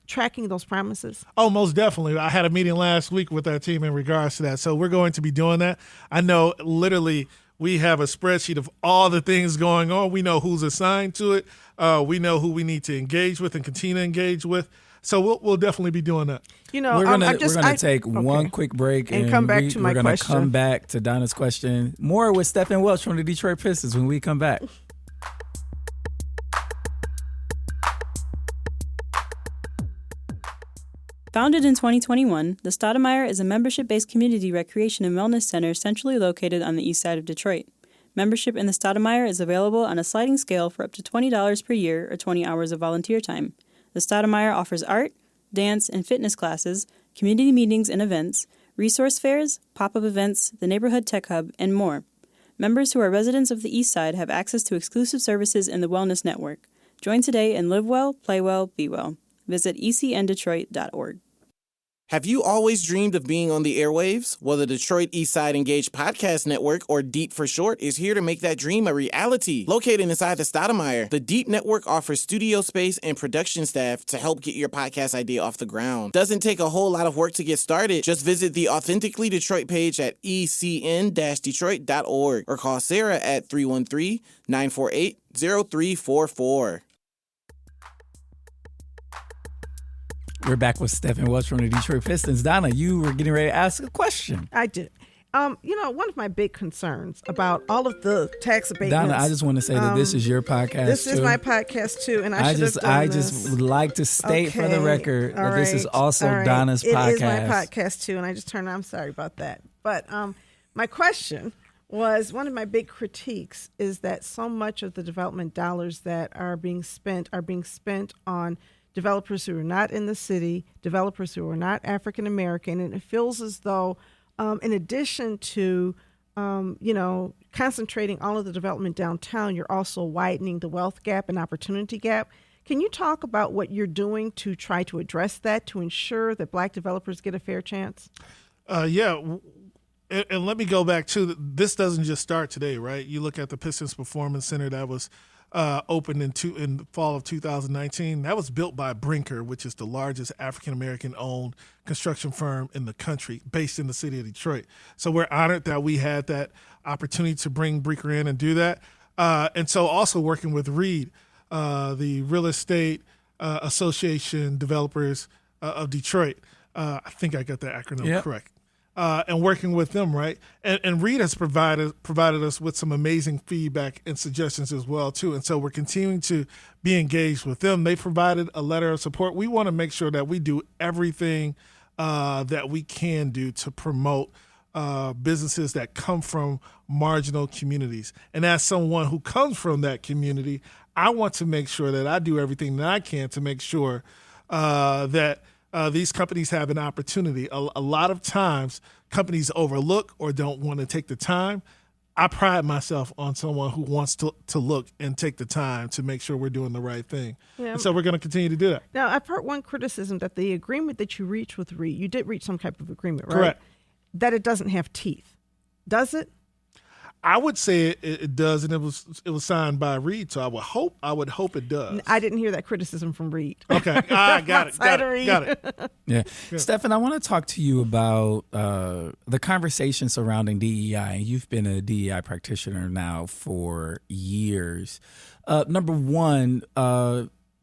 tracking those promises? Oh, most definitely. I had a meeting last week with our team in regards to that. So we're going to be doing that. I know literally we have a spreadsheet of all the things going on. We know who's assigned to it. We know who we need to engage with and continue to engage with. So we'll definitely be doing that. We're gonna take one quick break and come back to my question. We're gonna come back to Donna's question. More with Stefen Welch from the Detroit Pistons when we come back. Founded in 2021, the Stoudemire is a membership-based community recreation and wellness center centrally located on the east side of Detroit. Membership in the Stoudemire is available on a sliding scale for up to $20 per year or 20 hours of volunteer time. The Stoudemire offers art, dance, and fitness classes, community meetings and events, resource fairs, pop-up events, the neighborhood tech hub, and more. Members who are residents of the east side have access to exclusive services in the Wellness Network. Join today and live well, play well, be well. Visit ecndetroit.org. Have you always dreamed of being on the airwaves? Well, the Detroit Eastside Engaged Podcast Network, or DEEP for short, is here to make that dream a reality. Located inside the Stoudemire, the DEEP Network offers studio space and production staff to help get your podcast idea off the ground. Doesn't take a whole lot of work to get started. Just visit the Authentically Detroit page at ecn-detroit.org or call Sarah at 313-948-0344. We're back with Stefen Welch from the Detroit Pistons. Donna, you were getting ready to ask a question. I did. One of my big concerns about all of the tax abatements. Donna, I just want to say that this is your podcast. This is my podcast too, and I just would like to state for the record that this is also Donna's podcast. It is my podcast too, and I just turned. I'm sorry about that. But my question was, one of my big critiques is that so much of the development dollars that are being spent on developers who are not in the city, developers who are not African American, and it feels as though, in addition to, concentrating all of the development downtown, you're also widening the wealth gap and opportunity gap. Can you talk about what you're doing to try to address that, to ensure that Black developers get a fair chance? And let me go back to this. Doesn't just start today, right? You look at the Pistons Performance Center that was opened in the fall of 2019. That was built by Brinker, which is the largest African-American owned construction firm in the country, based in the city of Detroit. So we're honored that we had that opportunity to bring Brinker in and do that. And so also working with READ, the Real Estate Association Developers of Detroit. I think I got that acronym correct. And working with them, right? And Reed has provided us with some amazing feedback and suggestions as well, too. And so we're continuing to be engaged with them. They provided a letter of support. We want to make sure that we do everything that we can do to promote businesses that come from marginal communities. And as someone who comes from that community, I want to make sure that I do everything that I can to make sure that these companies have an opportunity. A lot of times companies overlook or don't want to take the time. I pride myself on someone who wants to look and take the time to make sure we're doing the right thing. Yeah. And so we're going to continue to do that. Now, I've heard one criticism that the agreement that you reached with Reed, you did reach some type of agreement, right? Correct. That it doesn't have teeth. Does it? I would say it does, and it was signed by Reed, so I would hope it does. I didn't hear that criticism from Reed. Okay, got it. Yeah. Stefen, I want to talk to you about the conversation surrounding DEI. You've been a DEI practitioner now for years. Number one,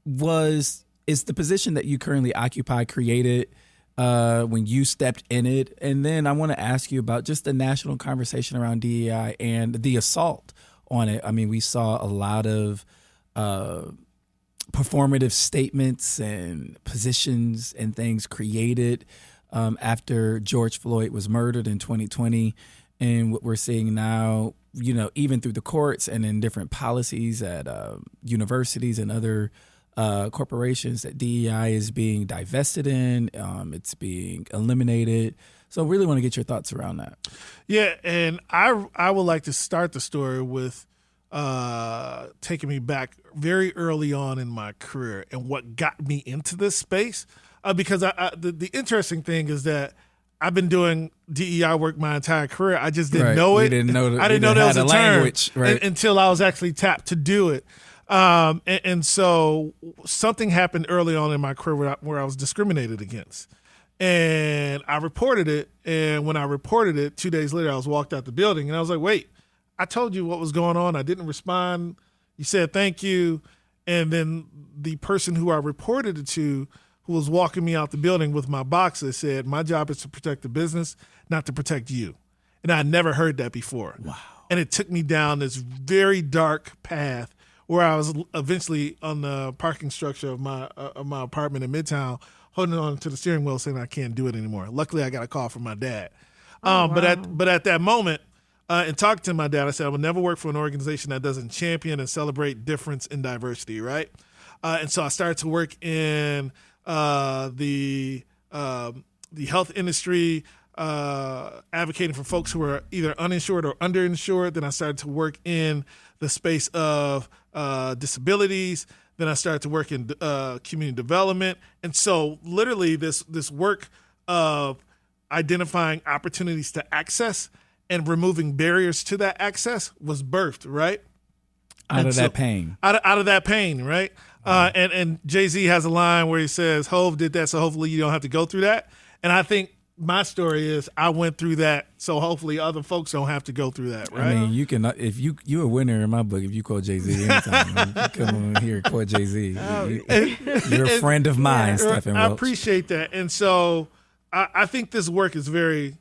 is the position that you currently occupy created when you stepped in it? And then I want to ask you about just the national conversation around DEI and the assault on it. I mean, we saw a lot of performative statements and positions and things created after George Floyd was murdered in 2020. And what we're seeing now, even through the courts and in different policies at universities and other corporations, that DEI is being divested in, it's being eliminated. So really want to get your thoughts around that. Yeah, and I would like to start the story with taking me back very early on in my career and what got me into this space. Because the interesting thing is that I've been doing DEI work my entire career. I just didn't know it. I didn't know there was a term until I was actually tapped to do it. And so something happened early on in my career where I was discriminated against. And I reported it. And when I reported it, 2 days later, I was walked out the building. And I was like, wait, I told you what was going on. I didn't respond. You said thank you. And then the person who I reported it to, who was walking me out the building with my boxer, said, my job is to protect the business, not to protect you. And I never heard that before. Wow. And it took me down this very dark path where I was eventually on the parking structure of my apartment in Midtown holding on to the steering wheel saying I can't do it anymore. Luckily, I got a call from my dad. Wow. But at that moment, and talking to my dad, I said, I will never work for an organization that doesn't champion and celebrate difference in diversity, right? And so I started to work in the health industry, advocating for folks who are either uninsured or underinsured. Then I started to work in the space of disabilities. Then I started to work in community development. And so literally this work of identifying opportunities to access and removing barriers to that access was birthed, right? Out of that pain. Out of that pain, right? And Jay-Z has a line where he says, Hov did that, so hopefully you don't have to go through that. And I think my story is I went through that, so hopefully other folks don't have to go through that, right? I mean, you can, if you're a winner in my book if you quote Jay-Z anytime. You come on here and quote Jay-Z. You're a friend of mine, Stefen Welch. I appreciate that. And so I think this work is very,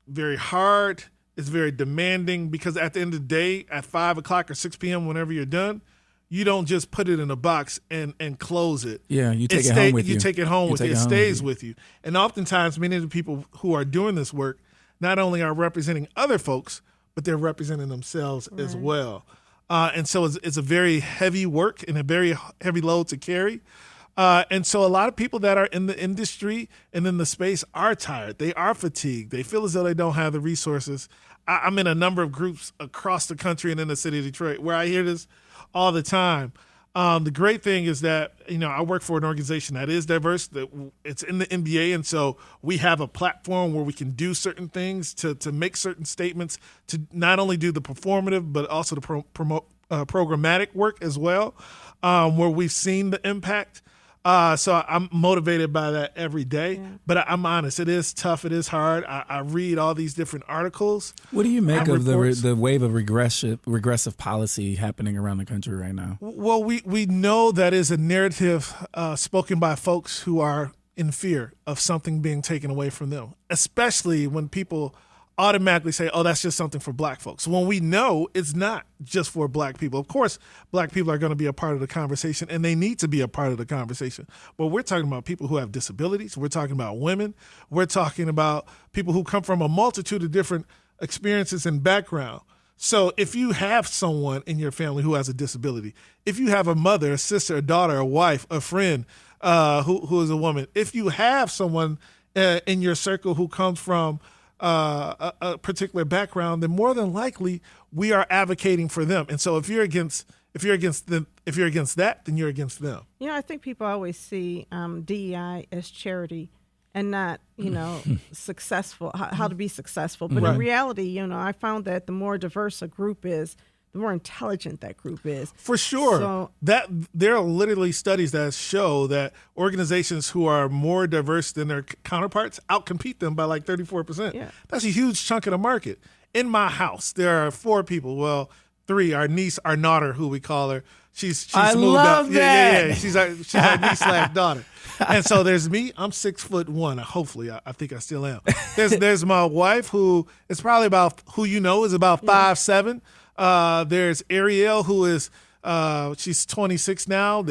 very hard. It's very demanding because at the end of the day, at 5 o'clock or 6 p.m., whenever you're done, you don't just put it in a box and close it. Yeah, you take it home with you. You take it home with you. It stays with you. And oftentimes, many of the people who are doing this work not only are representing other folks, but they're representing themselves as well. And so it's a very heavy work and a very heavy load to carry. And so a lot of people that are in the industry and in the space are tired. They are fatigued. They feel as though they don't have the resources. I'm in a number of groups across the country and in the city of Detroit where I hear this all the time. The great thing is that, I work for an organization that is diverse, that it's in the NBA. And so we have a platform where we can do certain things to make certain statements, to not only do the performative, but also the programmatic work as well, where we've seen the impact. So I'm motivated by that every day. Yeah. But I'm honest, it is tough. It is hard. I read all these different articles. What do you make of the wave of regressive policy happening around the country right now? Well, we know that is a narrative spoken by folks who are in fear of something being taken away from them, especially when people automatically say, oh, that's just something for black folks. When we know it's not just for black people. Of course, black people are going to be a part of the conversation, and they need to be a part of the conversation. But we're talking about people who have disabilities. We're talking about women. We're talking about people who come from a multitude of different experiences and background. So if you have someone in your family who has a disability, if you have a mother, a sister, a daughter, a wife, a friend who is a woman, if you have someone in your circle who comes from a particular background, then more than likely we are advocating for them. And so if you're against that, then you're against them. I think people always see DEI as charity and not, successful, how to be successful. But in reality, I found that the more diverse a group is, the more intelligent that group is. For sure. So, that there are literally studies that show that organizations who are more diverse than their counterparts outcompete them by like 34%. Yeah. That's a huge chunk of the market. In my house, there are 4 people. Well, 3. Our niece, our daughter, who we call her. She's I moved love up. that. Yeah. She's our niece/daughter. And so there's me. I'm 6'1". Hopefully, I think I still am. There's my wife, who is probably about, is about 5'7". There's Ariel, who is she's 26 now.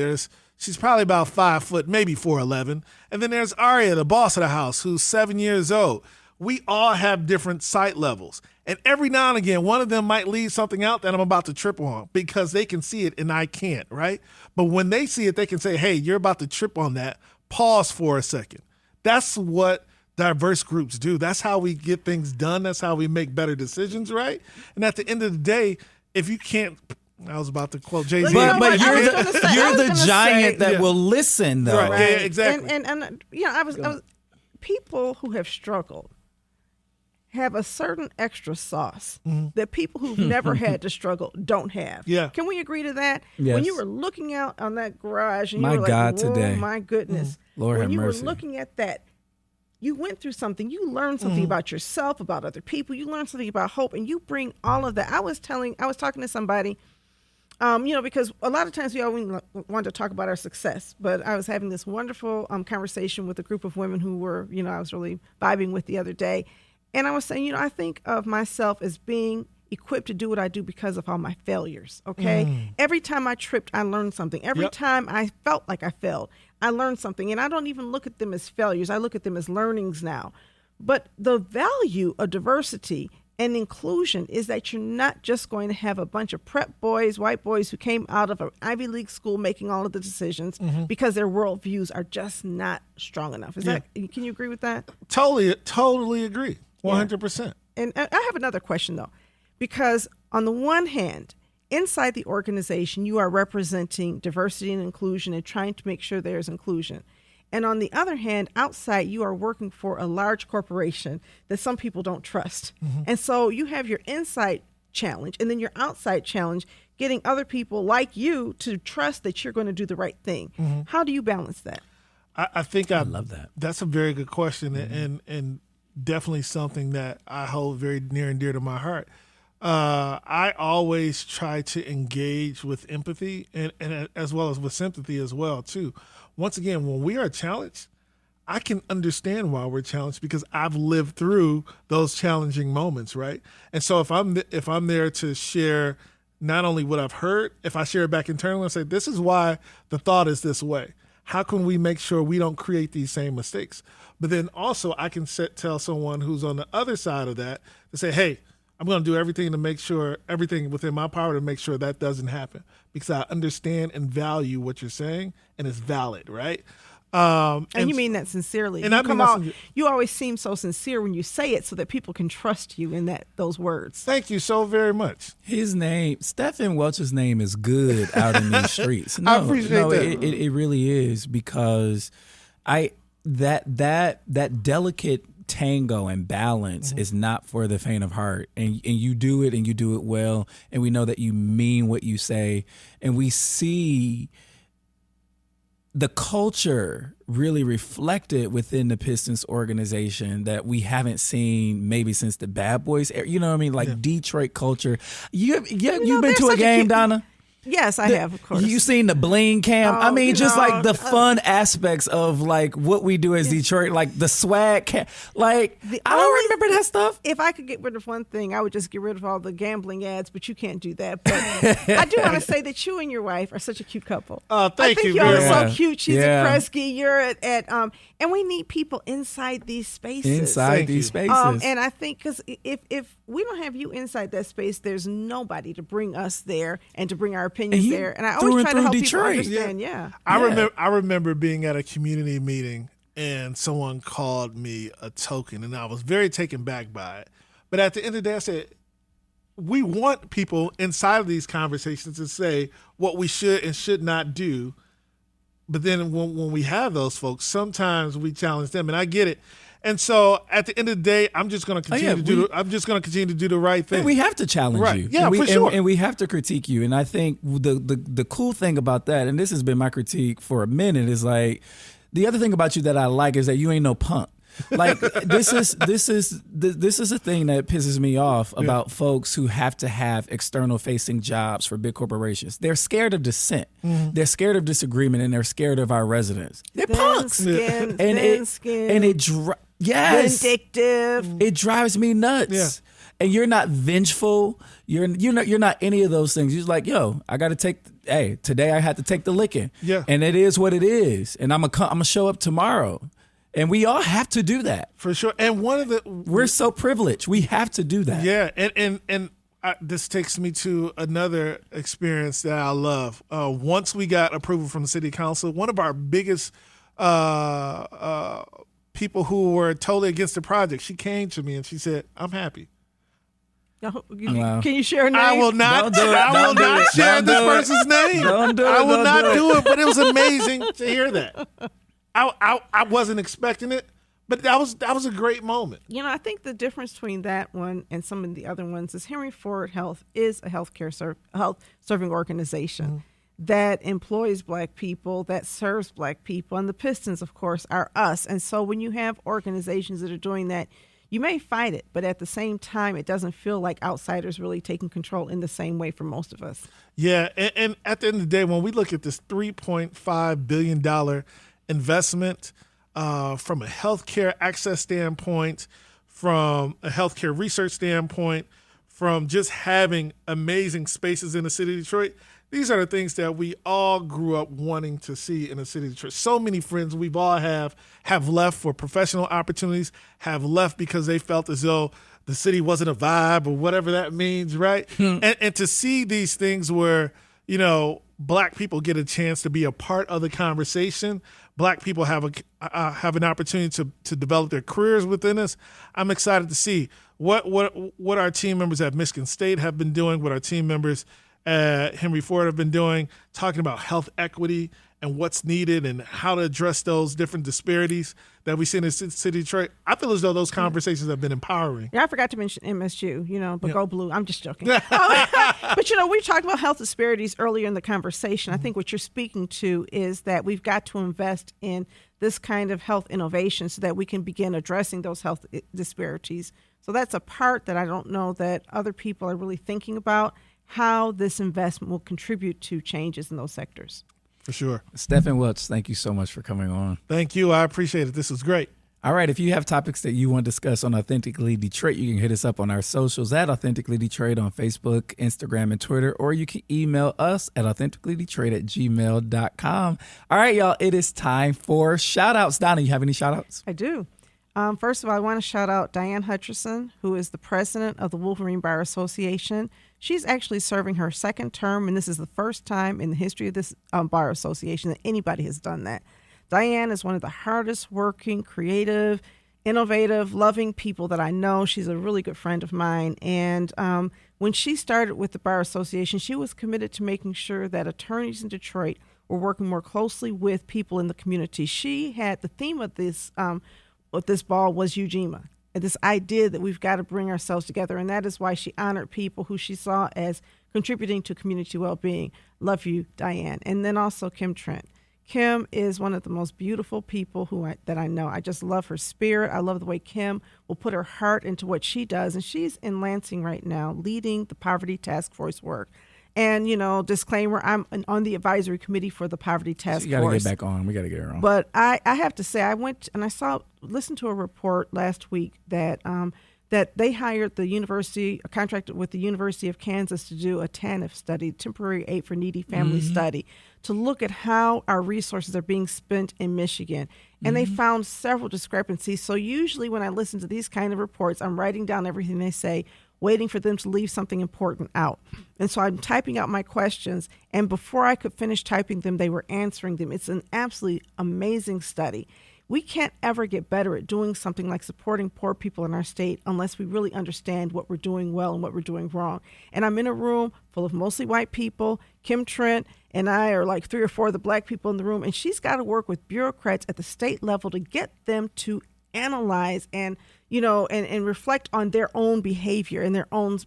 She's probably about 5 foot, maybe 4'11". And then there's Aria, the boss of the house, who's 7 years old. We all have different sight levels. And every now and again, one of them might leave something out that I'm about to trip on because they can see it and I can't, right? But when they see it, they can say, hey, you're about to trip on that. Pause for a second. That's what diverse groups do. That's how we get things done. That's how we make better decisions, right? And at the end of the day, if you can't, I was about to quote Jay-Z. But you're the giant that will listen, though. Right. Yeah, exactly. And I was people who have struggled have a certain extra sauce that people who've never had to struggle don't have. Yeah. Can we agree to that? Yes. When you were looking out on that garage and My you were God, like, whoa, today. my goodness. Lord when have you mercy. were looking at that, you went through something. You learned something about yourself, about other people. You learned something about hope, and you bring all of that. I was talking to somebody, because a lot of times we always want to talk about our success, but I was having this wonderful conversation with a group of women who were, I was really vibing with the other day. And I was saying, I think of myself as being equipped to do what I do because of all my failures, okay? Every time I tripped, I learned something. Every time I felt like I failed, I learned something. And I don't even look at them as failures. I look at them as learnings now. But the value of diversity and inclusion is that you're not just going to have a bunch of prep boys, white boys who came out of an Ivy League school making all of the decisions because their worldviews are just not strong enough. Can you agree with that? Totally agree. 100%. And I have another question, though, because on the one hand, inside the organization, you are representing diversity and inclusion and trying to make sure there's inclusion. And on the other hand, outside, you are working for a large corporation that some people don't trust. And so you have your inside challenge and then your outside challenge, getting other people like you to trust that you're going to do the right thing. How do you balance that? I think I love that. That's a very good question and definitely something that I hold very near and dear to my heart. I always try to engage with empathy and as well as with sympathy as well, too. Once again, when we are challenged, I can understand why we're challenged because I've lived through those challenging moments, right? And so if I'm there to share not only what I've heard, if I share it back internally and say, this is why the thought is this way. How can we make sure we don't create these same mistakes? But then also I can tell someone who's on the other side of that to say, hey, I'm going to do everything to make sure, everything within my power to make sure that doesn't happen because I understand and value what you're saying and it's valid, right? And you mean that sincerely. And I mean that you always seem so sincere when you say it so that people can trust you in those words. Thank you so very much. His name, Stefen Welch's name is good out in these streets. I appreciate that. It really is because that delicate tango and balance is not for the faint of heart, and you do it and you do it well, and we know that you mean what you say, and we see the culture really reflected within the Pistons organization that we haven't seen maybe since the Bad Boys era. You know what I mean? Like Detroit culture. You've been to a game, Donna? Yes, I have, of course. You seen the bling cam? I mean, just like the fun aspects of like what we do as Detroit, like the swag cam. Like, I don't remember that stuff. If I could get rid of one thing, I would just get rid of all the gambling ads, but you can't do that. But I do want to say that you and your wife are such a cute couple. Thank you. Y'all are so cute. She's at Kresge, you're at and we need people inside these spaces. And I think because if we don't have you inside that space, there's nobody to bring us there and to bring our opinions there. And I always try to help people understand. I remember being at a community meeting and someone called me a token, and I was very taken back by it. But at the end of the day, I said, we want people inside of these conversations to say what we should and should not do. But then when we have those folks, sometimes we challenge them, and I get it. And so at the end of the day, I'm just going to continue to do the right thing. And we have to challenge you. Yeah, for sure. And we have to critique you. And I think the cool thing about that, and this has been my critique for a minute, is like the other thing about you that I like is that you ain't no punk. Like this is a thing that pisses me off about folks who have to have external facing jobs for big corporations. They're scared of dissent. They're scared of disagreement, and they're scared of our residents. They're punks. Vindictive. It drives me nuts. Yeah. And you're not vengeful. You're not any of those things. You're just like, yo, I got to take. Hey, today I had to take the licking. Yeah. And it is what it is. And I'm gonna show up tomorrow. And we all have to do that. For sure. And we're so privileged. We have to do that. Yeah. And this takes me to another experience that I love. Once we got approval from the city council, one of our biggest people who were totally against the project, she came to me and she said, I'm happy. Can you share a name? I will not share this person's name. I will not do it, but it was amazing to hear that. I wasn't expecting it, but that was a great moment. You know, I think the difference between that one and some of the other ones is Henry Ford Health is a health serving organization that employs Black people, that serves Black people, and the Pistons, of course, are us. And so when you have organizations that are doing that, you may fight it, but at the same time, it doesn't feel like outsiders really taking control in the same way for most of us. Yeah, and at the end of the day, when we look at this $3.5 billion investment from a healthcare access standpoint, from a healthcare research standpoint, from just having amazing spaces in the city of Detroit. These are the things that we all grew up wanting to see in the city of Detroit. So many friends we've all have left for professional opportunities, have left because they felt as though the city wasn't a vibe or whatever that means, right? And to see these things where, you know, Black people get a chance to be a part of the conversation, Black people have an opportunity to develop their careers within us. I'm excited to see what our team members at Michigan State have been doing, what our team members Henry Ford have been doing, talking about health equity and what's needed and how to address those different disparities that we see in the city of Detroit. I feel as though those conversations have been empowering. Yeah, I forgot to mention MSU, but go blue. I'm just joking. But, we talked about health disparities earlier in the conversation. I think what you're speaking to is that we've got to invest in this kind of health innovation so that we can begin addressing those health disparities. So that's a part that I don't know that other people are really thinking about, how this investment will contribute to changes in those sectors. For sure. Stefen Welch, thank you so much for coming on. Thank you. I appreciate it. This was great. All right. If you have topics that you want to discuss on Authentically Detroit, you can hit us up on our socials at Authentically Detroit on Facebook, Instagram, and Twitter, or you can email us at authenticallydetroit@gmail.com. All right, y'all. It is time for shout outs. Donna, you have any shout outs? I do. First of all, I want to shout out Diane Hutcherson, who is the president of the Wolverine Bar Association. She's actually serving her second term, and this is the first time in the history of this bar association that anybody has done that. Diane is one of the hardest working, creative, innovative, loving people that I know. She's a really good friend of mine. And when she started with the Bar Association, she was committed to making sure that attorneys in Detroit were working more closely with people in the community. She had the theme of this ball was Ujima. This idea that we've got to bring ourselves together, and that is why she honored people who she saw as contributing to community well-being. Love you, Diane. And then also Kim Trent. Kim is one of the most beautiful people that I know. I just love her spirit. I love the way Kim will put her heart into what she does, and she's in Lansing right now leading the Poverty Task Force work. And, disclaimer, I'm on the advisory committee for the Poverty Task Force. You got to get back on. We got to get her on. But I have to say, I went and listened to a report last week that they hired contracted with the University of Kansas to do a TANF study, Temporary Aid for Needy Family Study, to look at how our resources are being spent in Michigan. And they found several discrepancies. So usually when I listen to these kind of reports, I'm writing down everything they say, waiting for them to leave something important out. And so I'm typing out my questions, and before I could finish typing them, they were answering them. It's an absolutely amazing study. We can't ever get better at doing something like supporting poor people in our state unless we really understand what we're doing well and what we're doing wrong. And I'm in a room full of mostly white people. Kim Trent and I are like 3 or 4 of the Black people in the room, and she's got to work with bureaucrats at the state level to get them to analyze and reflect on their own behavior and their own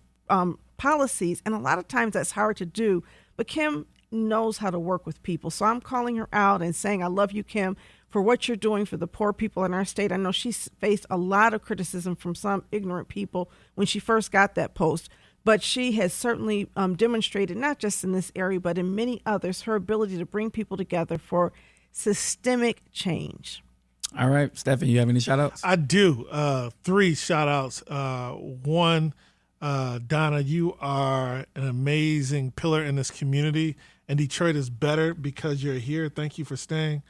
policies. And a lot of times that's hard to do. But Kim knows how to work with people. So I'm calling her out and saying, I love you, Kim, for what you're doing for the poor people in our state. I know she's faced a lot of criticism from some ignorant people when she first got that post. But she has certainly demonstrated, not just in this area, but in many others, her ability to bring people together for systemic change. All right, Stefen, you have any shout-outs? I do. 3 shout-outs. One, Donna, you are an amazing pillar in this community, and Detroit is better because you're here. Thank you for staying.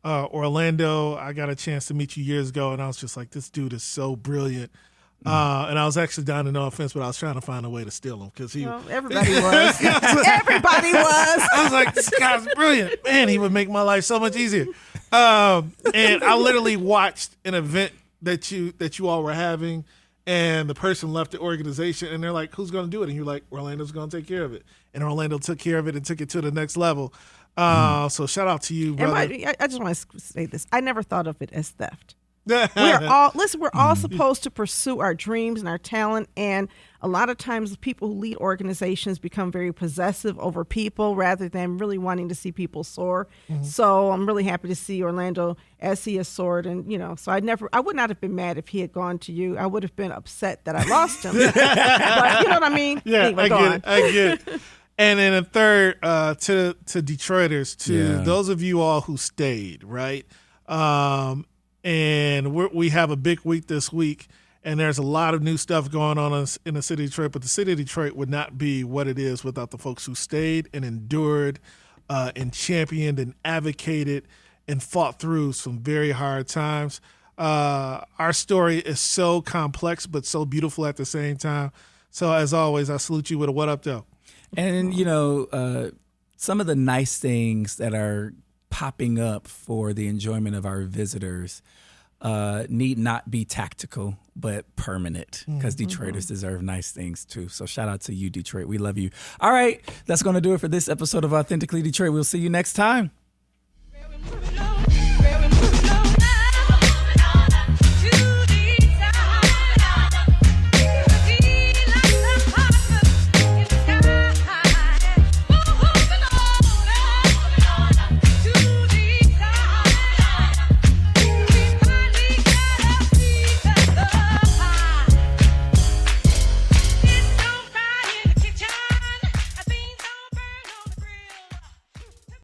Orlando, I got a chance to meet you years ago, and I was just like, this dude is so brilliant. And I was actually down to no offense, but I was trying to find a way to steal him because everybody was. Everybody was. I was like, this guy's brilliant. Man, he would make my life so much easier. And I literally watched an event that you all were having, and the person left the organization, and they're like, who's going to do it? And you're like, Orlando's going to take care of it. And Orlando took care of it and took it to the next level. So shout out to you, brother. And I just want to say this. I never thought of it as theft. We're all supposed to pursue our dreams and our talent, and a lot of times people who lead organizations become very possessive over people rather than really wanting to see people soar. So I'm really happy to see Orlando as he has soared, and so I would not have been mad if he had gone to you. I would have been upset that I lost him. But you know what I mean? Yeah, anyway, I get it. And then a third to Detroiters, those of you all who stayed, right? And we have a big week this week, And there's a lot of new stuff going on in the city of Detroit, but the city of Detroit would not be what it is without the folks who stayed and endured and championed and advocated and fought through some very hard times. Our story is so complex but so beautiful at the same time. So as always, I salute you with a what up, though. And, some of the nice things that are popping up for the enjoyment of our visitors need not be tactical, but permanent, because Detroiters deserve nice things too. So shout out to you, Detroit. We love you. All right, that's going to do it for this episode of Authentically Detroit. We'll see you next time.